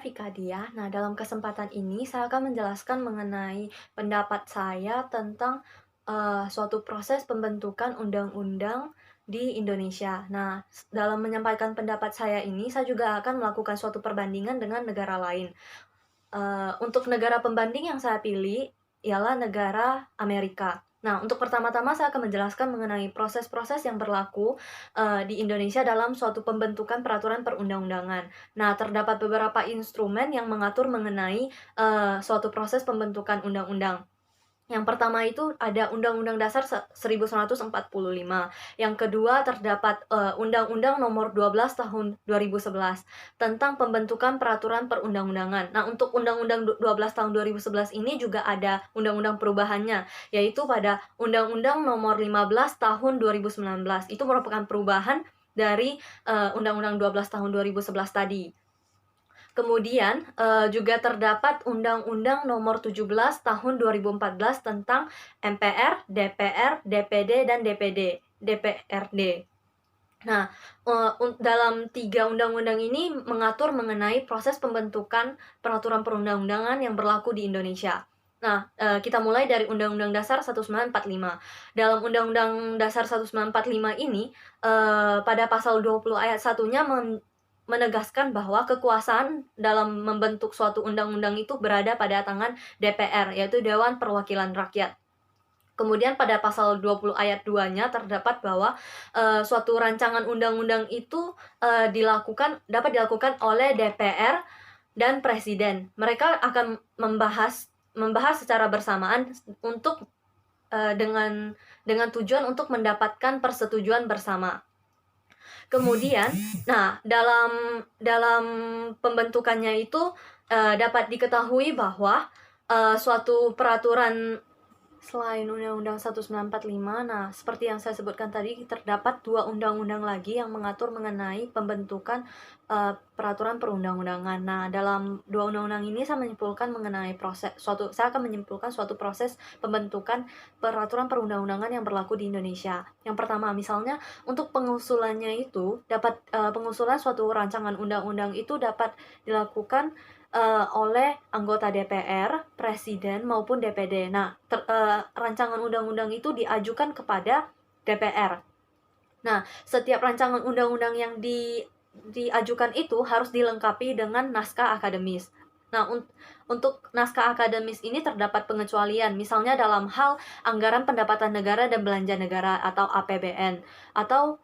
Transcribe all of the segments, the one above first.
Vika Diah. Nah, dalam kesempatan ini saya akan menjelaskan mengenai pendapat saya tentang suatu proses pembentukan undang-undang di Indonesia. Nah, dalam menyampaikan pendapat saya ini, saya juga akan melakukan suatu perbandingan dengan negara lain. Untuk negara pembanding yang saya pilih ialah negara Amerika. Nah, untuk pertama-tama saya akan menjelaskan mengenai proses-proses yang berlaku di Indonesia dalam suatu pembentukan peraturan perundang-undangan. Nah, terdapat beberapa instrumen yang mengatur mengenai suatu proses pembentukan undang-undang. Yang pertama itu ada Undang-Undang Dasar 1945. Yang kedua terdapat Undang-Undang Nomor 12 Tahun 2011 tentang pembentukan peraturan perundang-undangan. Nah, untuk Undang-Undang 12 Tahun 2011 ini juga ada undang-undang perubahannya, yaitu pada Undang-Undang Nomor 15 Tahun 2019. Itu merupakan perubahan dari Undang-Undang 12 Tahun 2011 tadi. Kemudian juga terdapat Undang-Undang Nomor 17 Tahun 2014 tentang MPR, DPR, DPD, dan DPRD. Nah, dalam 3 undang-undang ini mengatur mengenai proses pembentukan peraturan perundang-undangan yang berlaku di Indonesia. Nah, kita mulai dari Undang-Undang Dasar 1945. Dalam Undang-Undang Dasar 1945 ini, pada pasal 20 ayat 1-nya menegaskan bahwa kekuasaan dalam membentuk suatu undang-undang itu berada pada tangan DPR, yaitu Dewan Perwakilan Rakyat. Kemudian pada pasal 20 ayat 2-nya terdapat bahwa suatu rancangan undang-undang itu dapat dilakukan oleh DPR dan Presiden. Mereka akan membahas secara bersamaan untuk dengan tujuan untuk mendapatkan persetujuan bersama. Kemudian, nah dalam pembentukannya itu dapat diketahui bahwa suatu peraturan selain Undang-Undang 1945, nah seperti yang saya sebutkan tadi, terdapat 2 undang-undang lagi yang mengatur mengenai pembentukan peraturan perundang-undangan. Nah, dalam 2 undang-undang ini saya akan menyimpulkan suatu proses pembentukan peraturan perundang-undangan yang berlaku di Indonesia. Yang pertama, misalnya untuk pengusulannya itu pengusulan suatu rancangan undang-undang itu dapat dilakukan oleh anggota DPR, Presiden, maupun DPD. Nah, rancangan undang-undang itu diajukan kepada DPR. Nah, setiap rancangan undang-undang yang diajukan itu harus dilengkapi dengan naskah akademis. Nah, untuk naskah akademis ini terdapat pengecualian, misalnya dalam hal anggaran pendapatan negara dan belanja negara atau APBN, atau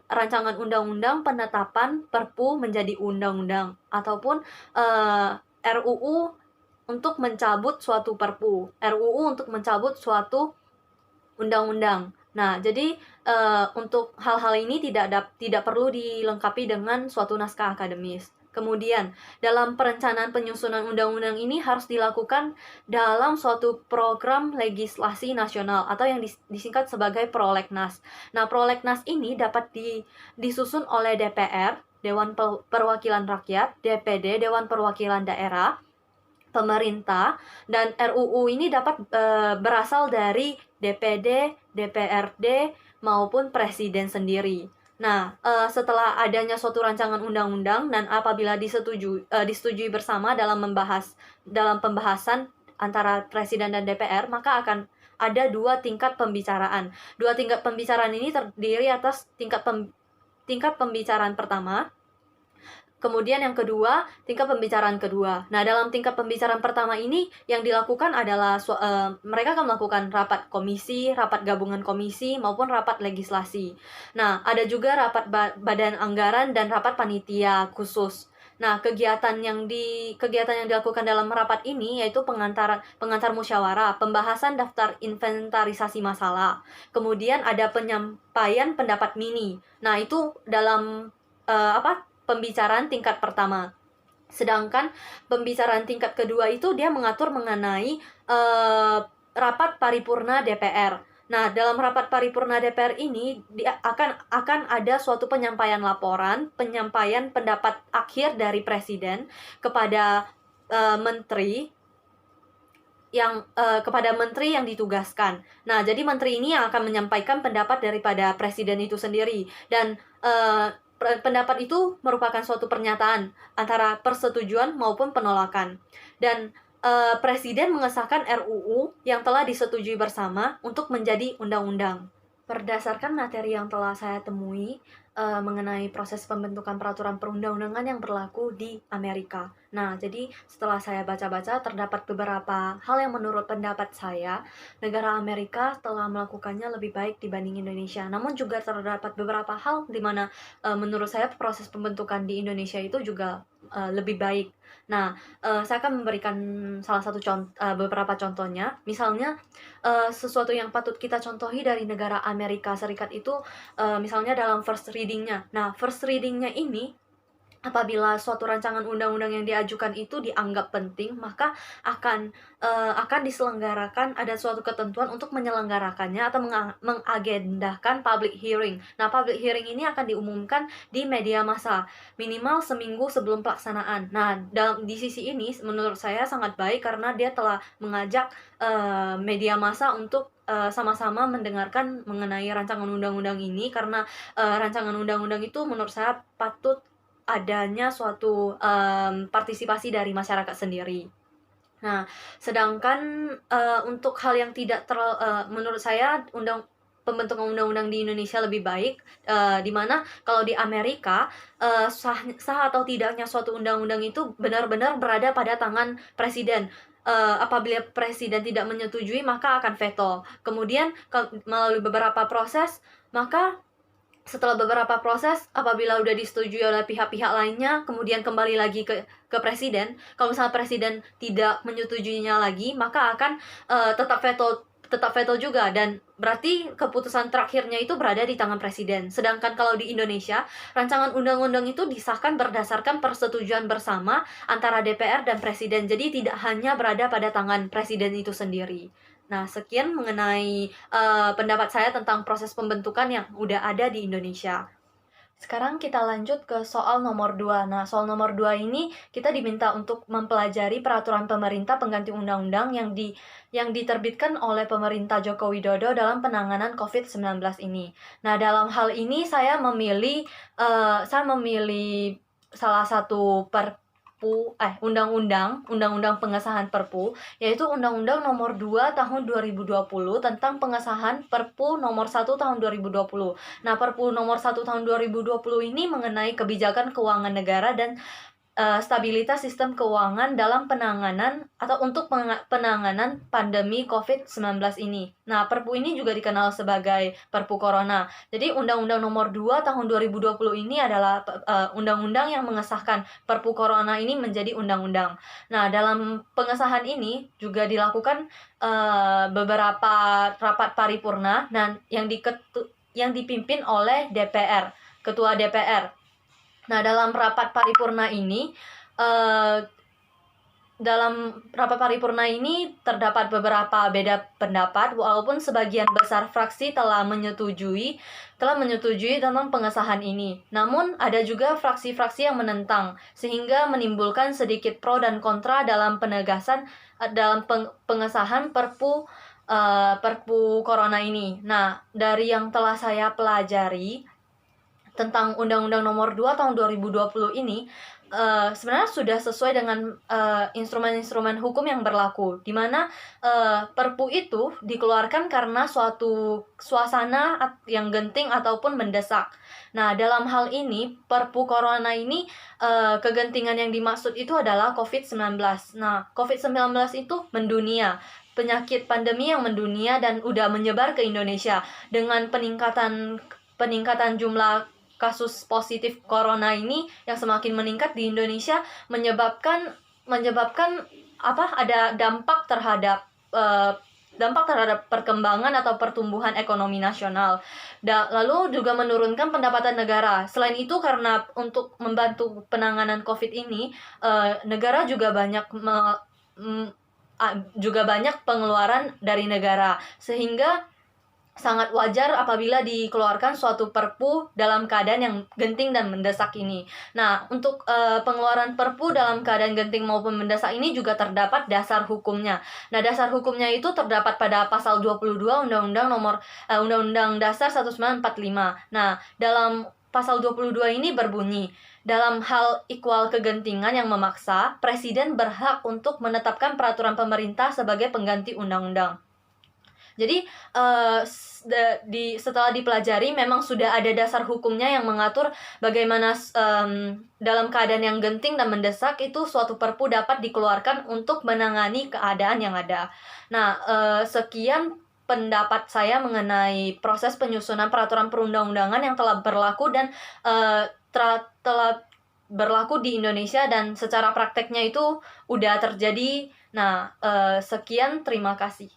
rancangan undang-undang penetapan Perpu menjadi undang-undang, ataupun RUU untuk mencabut suatu Perpu, RUU untuk mencabut suatu undang-undang. Nah, jadi untuk hal-hal ini tidak perlu dilengkapi dengan suatu naskah akademis. Kemudian, dalam perencanaan penyusunan undang-undang ini harus dilakukan dalam suatu program legislasi nasional atau yang disingkat sebagai prolegnas. Nah, prolegnas ini dapat disusun oleh DPR, Dewan Perwakilan Rakyat, DPD, Dewan Perwakilan Daerah, pemerintah, dan RUU ini dapat berasal dari DPD, DPRD, maupun Presiden sendiri. Nah, setelah adanya suatu rancangan undang-undang dan apabila disetujui bersama dalam pembahasan antara Presiden dan DPR, maka akan ada 2 tingkat pembicaraan. 2 tingkat pembicaraan ini terdiri atas tingkat pembicaraan pertama, kemudian yang kedua, tingkat pembicaraan kedua. Nah, dalam tingkat pembicaraan pertama ini yang dilakukan adalah mereka akan melakukan rapat komisi, rapat gabungan komisi, maupun rapat legislasi. Nah, ada juga rapat badan anggaran dan rapat panitia khusus. Nah, kegiatan yang dilakukan dalam rapat ini yaitu pengantar musyawarah, pembahasan daftar inventarisasi masalah. Kemudian ada penyampaian pendapat mini. Nah, itu dalam pembicaraan tingkat pertama. Sedangkan pembicaraan tingkat kedua itu dia mengatur mengenai rapat paripurna DPR. Nah, dalam rapat paripurna DPR ini akan ada suatu penyampaian laporan, penyampaian pendapat akhir dari Presiden kepada menteri yang ditugaskan. Nah, jadi menteri ini yang akan menyampaikan pendapat daripada Presiden itu sendiri, dan pendapat itu merupakan suatu pernyataan antara persetujuan maupun penolakan. Dan Presiden mengesahkan RUU yang telah disetujui bersama untuk menjadi undang-undang. Berdasarkan materi yang telah saya temui mengenai proses pembentukan peraturan perundang-undangan yang berlaku di Amerika. Nah, jadi setelah saya baca-baca, terdapat beberapa hal yang menurut pendapat saya, negara Amerika telah melakukannya lebih baik dibanding Indonesia. Namun juga terdapat beberapa hal di mana menurut saya proses pembentukan di Indonesia itu juga lebih baik. Nah, saya akan memberikan beberapa contohnya. Misalnya, sesuatu yang patut kita contohi dari negara Amerika Serikat itu misalnya dalam first reading-nya. Nah, first reading-nya ini apabila suatu rancangan undang-undang yang diajukan itu dianggap penting, maka akan diselenggarakan, ada suatu ketentuan untuk menyelenggarakannya atau mengagendakan public hearing. Nah, public hearing ini akan diumumkan di media massa minimal seminggu sebelum pelaksanaan. Nah, di sisi ini menurut saya sangat baik karena dia telah mengajak media massa untuk sama-sama mendengarkan mengenai rancangan undang-undang ini, karena rancangan undang-undang itu menurut saya patut adanya suatu partisipasi dari masyarakat sendiri. Nah, sedangkan untuk hal yang tidak menurut saya pembentukan undang-undang di Indonesia lebih baik, di mana kalau di Amerika sah atau tidaknya suatu undang-undang itu benar-benar berada pada tangan presiden. Apabila presiden tidak menyetujui, maka akan veto. Kemudian melalui beberapa proses, maka setelah beberapa proses, apabila udah disetujui oleh pihak-pihak lainnya, kemudian kembali lagi ke presiden. Kalau misalnya presiden tidak menyetujuinya lagi, maka akan tetap veto juga, dan berarti keputusan terakhirnya itu berada di tangan presiden. Sedangkan kalau di Indonesia, rancangan undang-undang itu disahkan berdasarkan persetujuan bersama antara DPR dan presiden. Jadi tidak hanya berada pada tangan presiden itu sendiri. Nah, sekian mengenai pendapat saya tentang proses pembentukan yang udah ada di Indonesia. Sekarang kita lanjut ke soal nomor 2. Nah, soal nomor 2 ini kita diminta untuk mempelajari peraturan pemerintah pengganti undang-undang yang diterbitkan oleh pemerintah Joko Widodo dalam penanganan COVID-19 ini. Nah, dalam hal ini saya memilih salah satu undang-undang pengesahan Perpu, yaitu Undang-Undang Nomor 2 Tahun 2020 tentang pengesahan Perpu Nomor 1 Tahun 2020. Nah, Perpu Nomor 1 Tahun 2020 ini mengenai kebijakan keuangan negara dan stabilitas sistem keuangan dalam penanganan atau untuk penanganan pandemi COVID-19 ini. Nah, Perpu ini juga dikenal sebagai Perpu Corona. Jadi, Undang-Undang Nomor 2 Tahun 2020 ini adalah undang-undang yang mengesahkan Perpu Corona ini menjadi undang-undang. Nah, dalam pengesahan ini juga dilakukan beberapa rapat paripurna dan yang dipimpin oleh DPR, Ketua DPR. Nah, dalam rapat paripurna ini terdapat beberapa beda pendapat, walaupun sebagian besar fraksi telah menyetujui tentang pengesahan ini. Namun ada juga fraksi-fraksi yang menentang, sehingga menimbulkan sedikit pro dan kontra dalam pengesahan Perpu Corona ini. Nah, dari yang telah saya pelajari tentang Undang-Undang Nomor 2 Tahun 2020 ini, sebenarnya sudah sesuai dengan instrumen-instrumen hukum yang berlaku, di mana Perpu itu dikeluarkan karena suatu suasana yang genting ataupun mendesak. Nah, dalam hal ini, Perpu Corona ini, kegentingan yang dimaksud itu adalah COVID-19. Nah, COVID-19 itu mendunia, penyakit pandemi yang mendunia dan udah menyebar ke Indonesia. Dengan peningkatan jumlah kasus positif corona ini yang semakin meningkat di Indonesia menyebabkan ada dampak terhadap perkembangan atau pertumbuhan ekonomi nasional. Lalu juga menurunkan pendapatan negara. Selain itu, karena untuk membantu penanganan COVID ini, negara juga banyak pengeluaran dari negara, sehingga sangat wajar apabila dikeluarkan suatu Perpu dalam keadaan yang genting dan mendesak ini. Nah, untuk pengeluaran Perpu dalam keadaan genting maupun mendesak ini juga terdapat dasar hukumnya. Nah, dasar hukumnya itu terdapat pada pasal 22 Undang-Undang Dasar 1945. Nah, dalam pasal 22 ini berbunyi, dalam hal ikhwal kegentingan yang memaksa, Presiden berhak untuk menetapkan peraturan pemerintah sebagai pengganti undang-undang. Jadi setelah dipelajari memang sudah ada dasar hukumnya yang mengatur bagaimana dalam keadaan yang genting dan mendesak itu suatu perpu dapat dikeluarkan untuk menangani keadaan yang ada. Nah, sekian pendapat saya mengenai proses penyusunan peraturan perundang-undangan yang telah berlaku dan telah berlaku di Indonesia dan secara prakteknya itu udah terjadi. Nah, sekian, terima kasih.